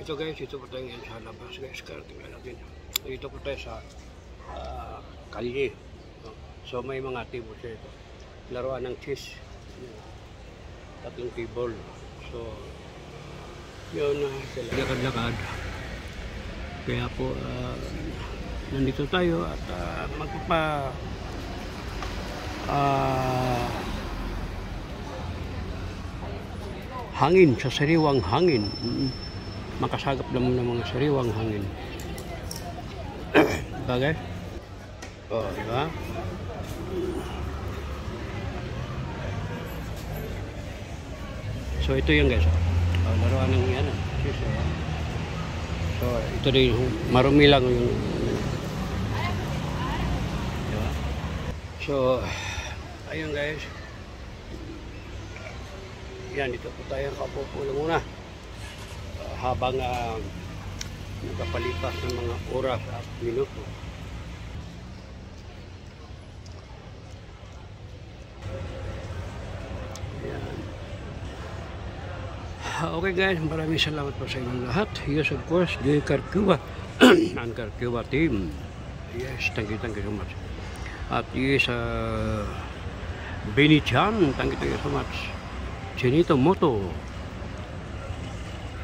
Ito guys, ito po tayo ngayon sa labas guys. Tingnan natin. Dito po tayo sa kalye. So may mga table siya ito. Laruan ng chess. Tatlong table. So yun, lakad-lakad. Kaya po nandito tayo at hangin, sa sariwang hangin. Makasagap naman ng mga sariwang hangin. Bagay? Oh, di ba? So ito yung guys. Laruan ng yan. So ito din, marumi lang yung diba? So ayun guys. Yan, dito po tayo kapupulong muna habang nagpapalipas ng mga oras at minuto. Yan. Okay guys, maraming salamat po sa inyong lahat. Yes, of course, the Carcuba and Carcuba team. Yes, thank you so much. At yes, Benny Chan, thank you so much. Chinito Moto.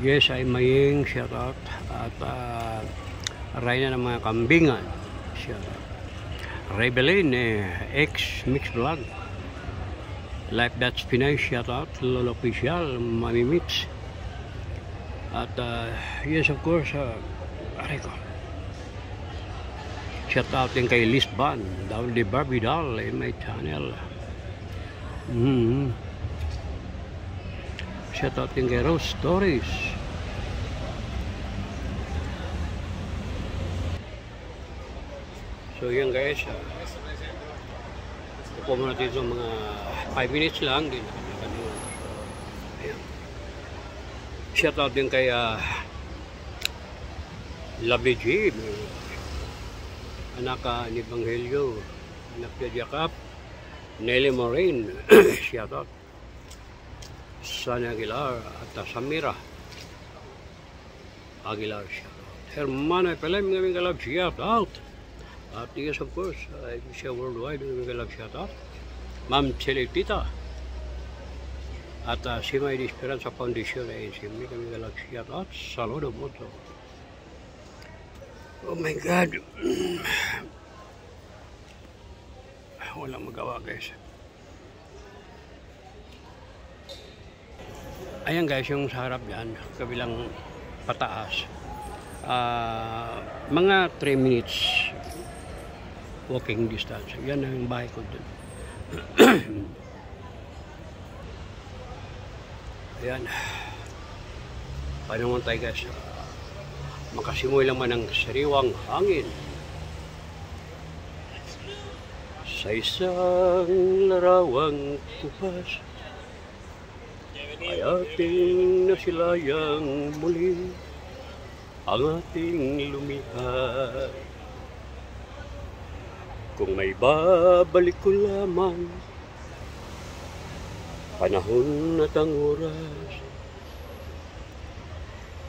Yes, ay Maying, shout out. At Rayna ng mga kambingan, shout out. Rebelin, X Mix Vlog. Life That's Pinay, shout out. Lolo Official, Mami Mix. At yes, of course, shout out din kay Lisban, WD Barbie Doll in my channel. Shout out din kay Rose Stories. So yan guys, upo muna dito mga 5 minutes lang din. Ayan. Shout out din kay Lovely G, anak ni Evangelio, anak ni Jacob, Nelly Morain, shout out. Sunny Aguilar at Samira Aguilar, shout out. Hermana Pelem, ngayong galab, shout out. At yes, of course, siya worldwide, ngayong galab, shout out. Ma'am Celitita at si May Esperanza Foundation ay ngayong galab, shout out. Saludo mo to. Oh my God. Walang magawa guys. Ayan guys, yung sa harap yan, kabilang pataas, mga 3 minutes walking distance. Yan ang bahay ko dun. Ayan. Paano naman tayo guys? Makasimoy lang man ng sariwang hangin. Sa isang larawang kupas, ay ating nasilayang muli ang ating lumihan. Kung may babalik ko lamang panahon at ang oras,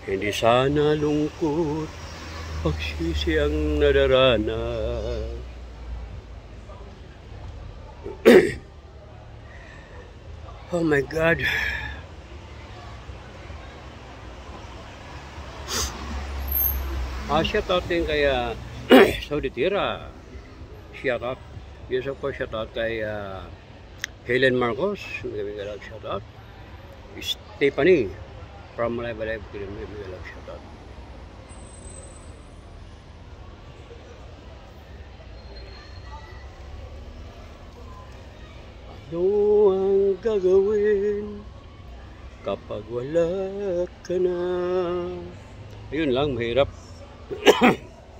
hindi sana lungkot pagsisi ang nadarana. Oh my God. Shout out din kay Saudi Tira. Shout out. Yes, of course, shout out kay Helen Marcos. Shout out. Stephanie from Live, shout out. Ano ang gagawin kapag wala ka na? Ayun lang, mahirap.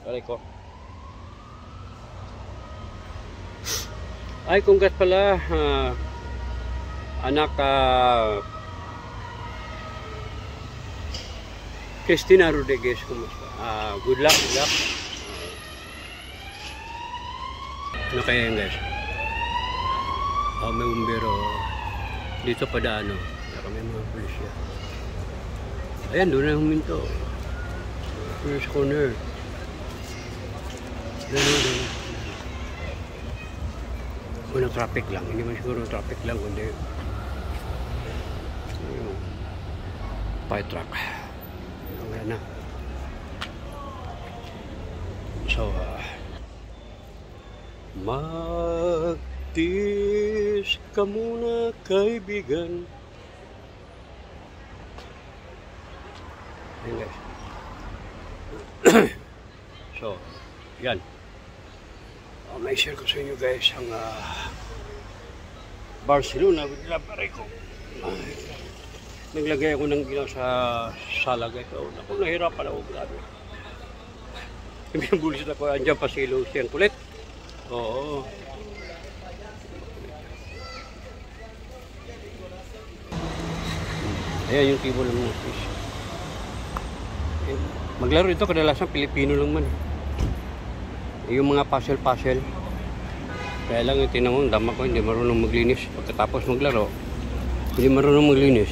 Aray ko. Ay, congrats pala, anak Christina Rodriguez, kumusta? Good luck, good luck. Ano kaya yan guys? May bumbero dito pa daano. May mga pulisya. Ayan, doon na huminto. First corner. Unang traffic lang. Hindi man siguro traffic lang, kundi fire truck. Wala na. So, magtiis ka muna, kaibigan. Ayan guys. So, yan. May share ko sa inyo guys ang Barcelona with La Parejo. Naglagay ako ng ginaw sa sala guys. So, ako nahirapan ako. Grabe. Bulisit ako. Andiyan pa si Lucy ang kulit. Oo. Ayan yung table ng mga fish. Maglaro ito kadalasan Pilipino lang man. Yung mga puzzle-puzzle. Kaya lang yung tinamong dama ko hindi marunong maglinis. Pagkatapos maglaro, hindi marunong maglinis.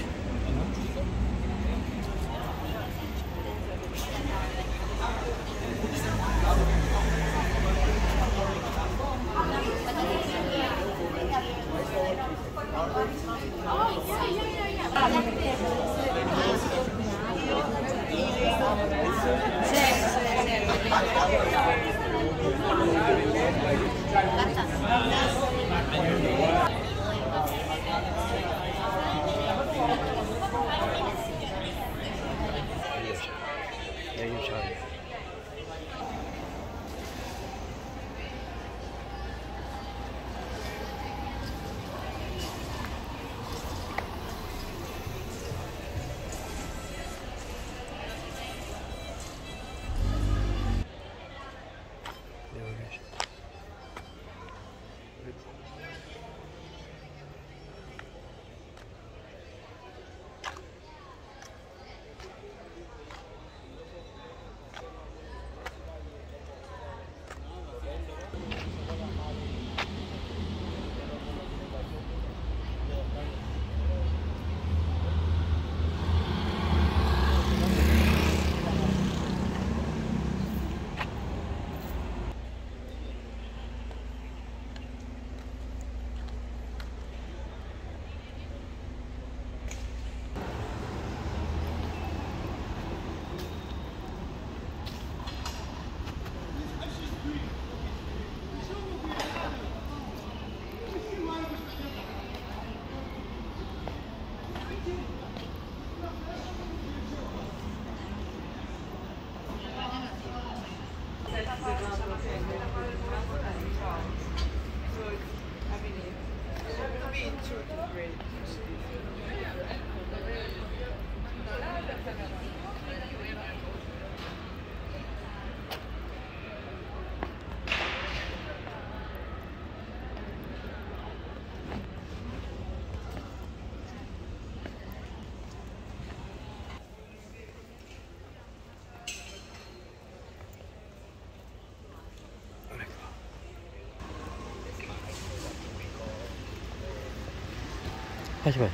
Kaç var?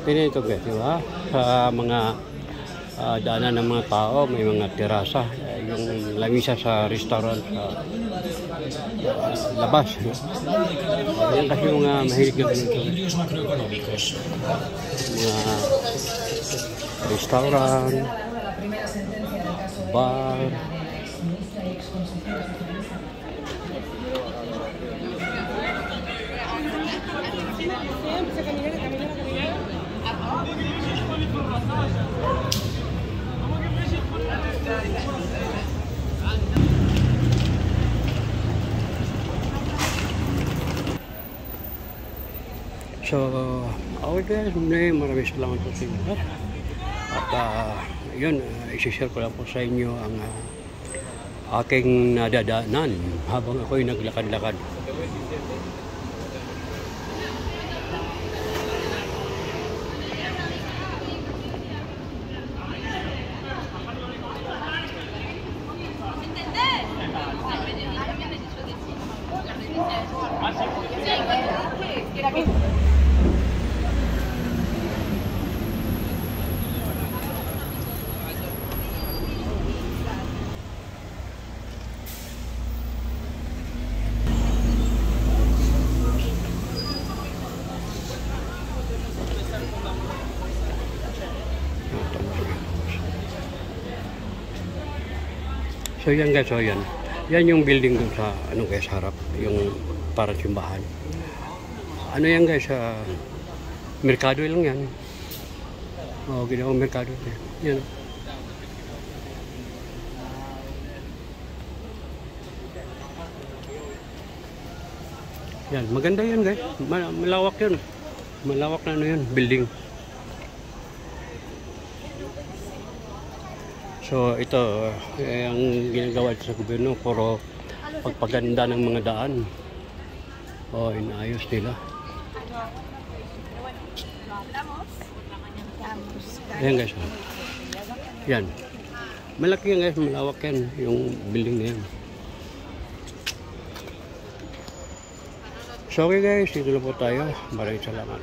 Pwede ito guys, di ba? Sa mga daanan ng mga tao, may mga terasa, yung lamisa sa restaurant, labas. Yan kasi yung mahilig na ganito. Equilibrios macroeconómicos. Mga restaurant, bar, so, okay guys, maraming salamat po sa inyo. At yun, isi-share ko lang po sa inyo ang aking nadadaanan habang ako'y naglakad-lakad. So yan guys, so yan. Yan yung building dun sa ano guys, harap, yung parang simbahan. Ano yan guys, merkado lang yan. Oh, ginawang merkado. Yan. Yan, maganda yan guys. Malawak yun. Malawak na ano yun, building. So ito, ang ginagawa sa gobyerno, puro pagpaganda ng mga daan. O, inaayos nila. Ayan guys. Yan. Malaki yan guys, malawak yan, yung building na yan. So okay guys, ito na po tayo. Maraming salamat.